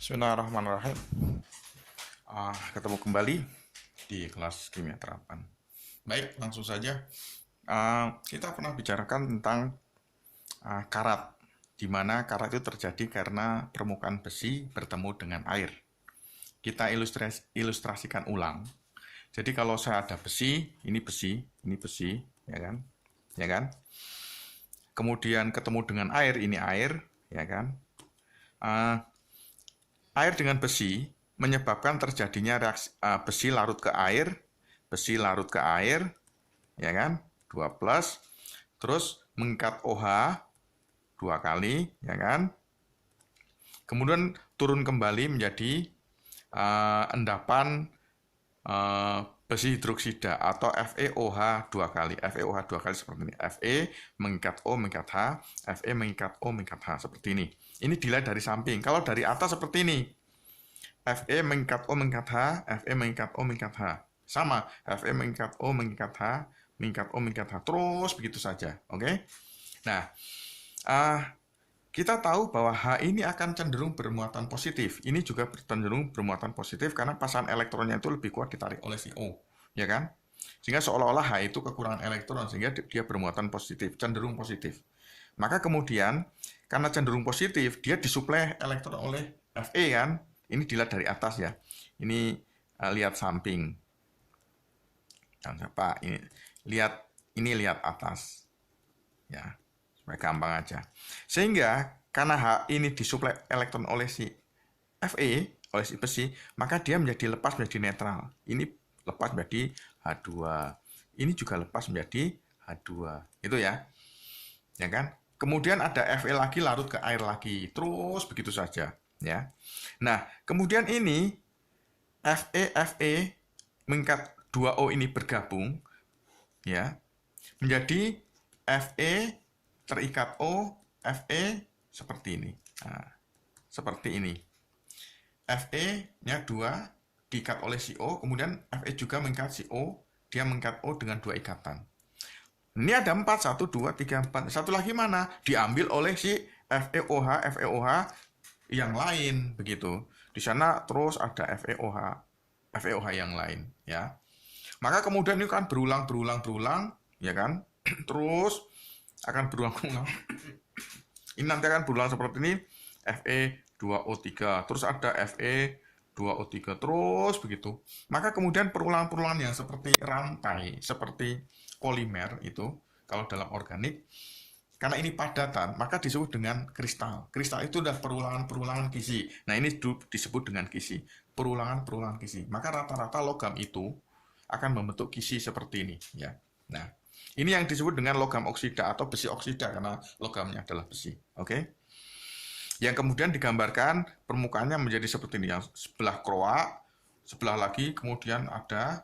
Bismillahirrahmanirrahim. Ketemu kembali di kelas kimia terapan. Baik, langsung saja. Kita pernah bicarakan tentang karat, di mana karat itu terjadi karena permukaan besi bertemu dengan air. Kita ilustrasikan ulang. Jadi kalau saya ada besi, ini besi, ya kan? Ya kan? Kemudian ketemu dengan air, ini air, ya kan? Air dengan besi menyebabkan terjadinya reaksi besi larut ke air, ya kan? 2 plus, terus mengikat OH 2 kali, ya kan? Kemudian turun kembali menjadi endapan besi hidroksida atau FeOH 2 kali. FeOH 2 kali seperti ini. Fe mengikat O, mengikat H, Fe mengikat O, mengikat H, seperti ini. Ini dilihat dari samping. Kalau dari atas seperti ini. Fe mengikat O, mengikat H, Fe mengikat O, mengikat H. Sama, Fe mengikat O, mengikat H, mengikat O, mengikat H. Terus begitu saja. Oke? Nah, kita tahu bahwa H ini akan cenderung bermuatan positif. Ini juga cenderung bermuatan positif karena pasangan elektronnya itu lebih kuat ditarik oleh si O, ya kan? Sehingga seolah-olah H itu kekurangan elektron, sehingga dia bermuatan positif, cenderung positif. Maka kemudian, karena cenderung positif, dia disuplai elektron oleh Fe kan? Ini dilihat dari atas ya. Ini lihat samping. Jangan lupa, ini lihat atas. Ya. Supaya gampang aja. Sehingga karena H ini disuplai elektron oleh si Fe, oleh si besi, maka dia menjadi lepas menjadi netral. Ini lepas menjadi H2. Ini juga lepas menjadi H2. Itu ya. Ya kan? Kemudian ada Fe lagi larut ke air lagi. Terus begitu saja, ya. Nah, kemudian ini Fe mengikat 2O ini bergabung, ya, menjadi Fe terikat O, Fe seperti ini. Nah, seperti ini. Fe-nya 2 diikat oleh si O, kemudian Fe juga mengikat si O, dia mengikat O dengan 2 ikatan. Ini ada 4, 1, 2, 3, 4. Satu lagi mana? Diambil oleh si FeOH yang lain, begitu. Di sana terus ada FeOH yang lain, ya. Maka kemudian ini kan berulang, ya kan? Terus akan berulang-ulang. Ini nanti akan berulang seperti ini, Fe2O3, terus ada Fe2O3, terus begitu. Maka kemudian perulangan-perulangan yang seperti rantai, seperti polimer itu, kalau dalam organik, karena ini padatan, maka disebut dengan kristal. Kristal itu adalah perulangan-perulangan kisi. Nah, ini disebut dengan kisi. Perulangan-perulangan kisi. Maka rata-rata logam itu akan membentuk kisi seperti ini, ya. Nah, ini yang disebut dengan logam oksida atau besi oksida karena logamnya adalah besi. Oke? Yang kemudian digambarkan permukaannya menjadi seperti ini. Yang sebelah kroak, sebelah lagi kemudian ada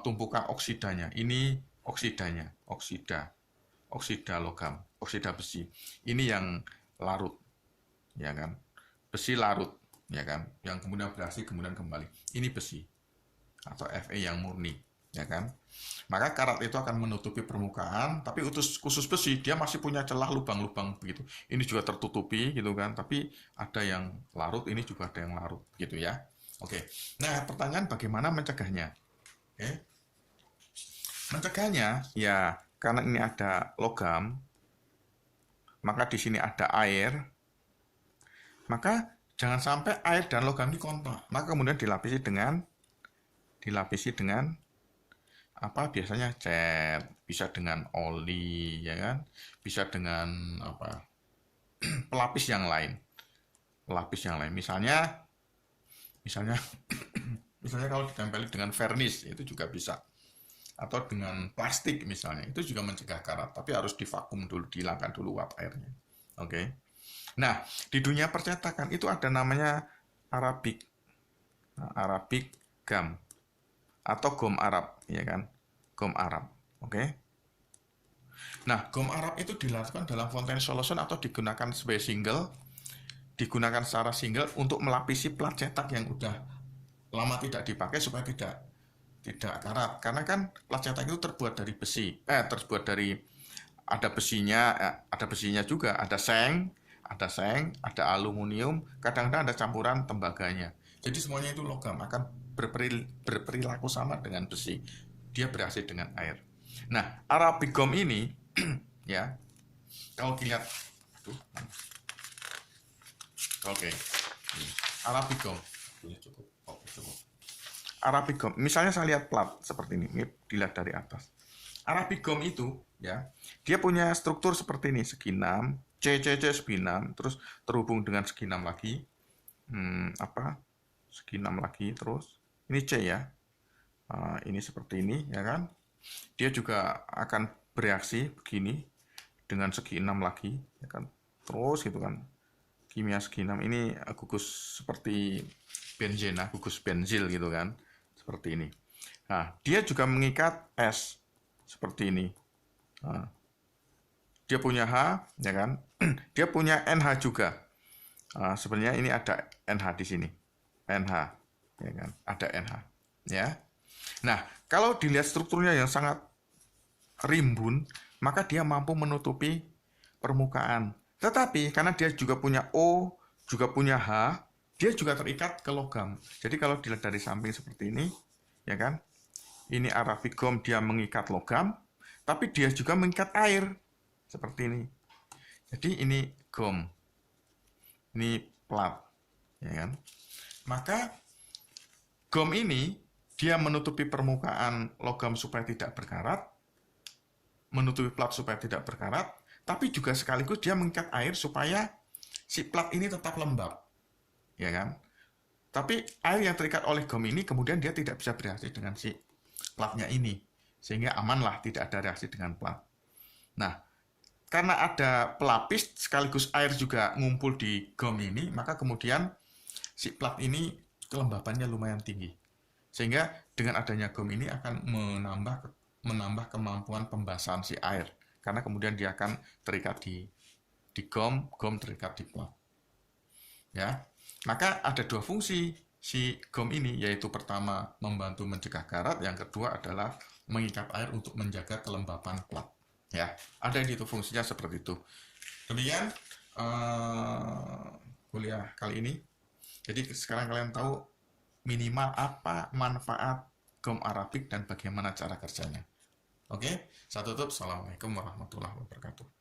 tumpukan oksidanya. Ini oksidanya, oksida logam, oksida besi. Ini yang larut, ya kan? Besi larut, ya kan? Yang kemudian beraksi kemudian kembali. Ini besi atau Fe yang murni, ya kan? Maka karat itu akan menutupi permukaan, tapi khusus besi dia masih punya celah lubang-lubang begitu. Ini juga tertutupi gitu kan, tapi ada yang larut, ini juga ada yang larut gitu ya. Oke. Nah, pertanyaan bagaimana mencegahnya? Oke. Mencegahnya ya karena ini ada logam, maka di sini ada air. Maka jangan sampai air dan logam ini kontak. Maka kemudian dilapisi dengan apa biasanya cat, bisa dengan oli, ya kan, bisa dengan apa pelapis yang lain, misalnya kalau ditempeli dengan vernis itu juga bisa, atau dengan plastik misalnya, itu juga mencegah karat, tapi harus divakum dulu, dihilangkan dulu uap airnya. Oke. Nah, di dunia percetakan itu ada namanya Arabic gum atau gom Arab, ya kan? Gom Arab. Oke. Nah, gom Arab itu dilakukan dalam fountain solution atau digunakan sebagai digunakan secara single untuk melapisi plat cetak yang udah lama tidak dipakai supaya tidak karat. Karena kan plat cetak itu terbuat dari besi. Ada besinya juga, ada seng, ada seng, ada aluminium, kadang-kadang ada campuran tembaganya. Jadi semuanya itu logam akan berperilaku sama dengan besi. Dia bereaksi dengan air. Nah, Arabicom ini ya, kalau dilihat, aduh, oke, Arabicom, cukup, cukup. Arabicom, misalnya saya lihat plat seperti ini dilihat dari atas. Arabicom itu ya, dia punya struktur seperti ini, segi 6, segi 6, terus terhubung dengan segi 6 lagi, segi 6 lagi, terus ini C ya, ini seperti ini ya kan, dia juga akan bereaksi begini dengan segi 6 lagi ya kan, terus gitu kan, kimia segi 6 ini gugus seperti benzena, gugus benzil gitu kan, seperti ini. Nah, dia juga mengikat S seperti ini. Nah, dia punya H, ya kan? Dia punya NH juga. Nah, sebenarnya ini ada NH di sini, NH, ya kan? Ada NH, ya. Nah, kalau dilihat strukturnya yang sangat rimbun, maka dia mampu menutupi permukaan. Tetapi karena dia juga punya O, juga punya H, dia juga terikat ke logam. Jadi kalau dilihat dari samping seperti ini, ya kan? Ini Arabicom, dia mengikat logam, tapi dia juga mengikat air seperti ini. Jadi ini gom, ini plat, ya kan? Maka gom ini dia menutupi permukaan logam supaya tidak berkarat, menutupi plat supaya tidak berkarat, tapi juga sekaligus dia mengikat air supaya si plat ini tetap lembab, ya kan? Tapi air yang terikat oleh gom ini kemudian dia tidak bisa bereaksi dengan si platnya ini, sehingga amanlah tidak ada reaksi dengan plat. Nah, karena ada pelapis sekaligus air juga ngumpul di gom ini, maka kemudian si plat ini kelembabannya lumayan tinggi, sehingga dengan adanya gom ini akan menambah kemampuan pembasahan si air, karena kemudian dia akan terikat di gom terikat di plat. Ya, maka ada dua fungsi si gom ini, yaitu pertama membantu mencegah karat, yang kedua adalah mengikat air untuk menjaga kelembapan plat. Ya, ada di itu fungsinya seperti itu. Demikian kuliah kali ini. Jadi sekarang kalian tahu minimal apa manfaat gom Arabik dan bagaimana cara kerjanya. Oke, saya tutup. Assalamualaikum warahmatullahi wabarakatuh.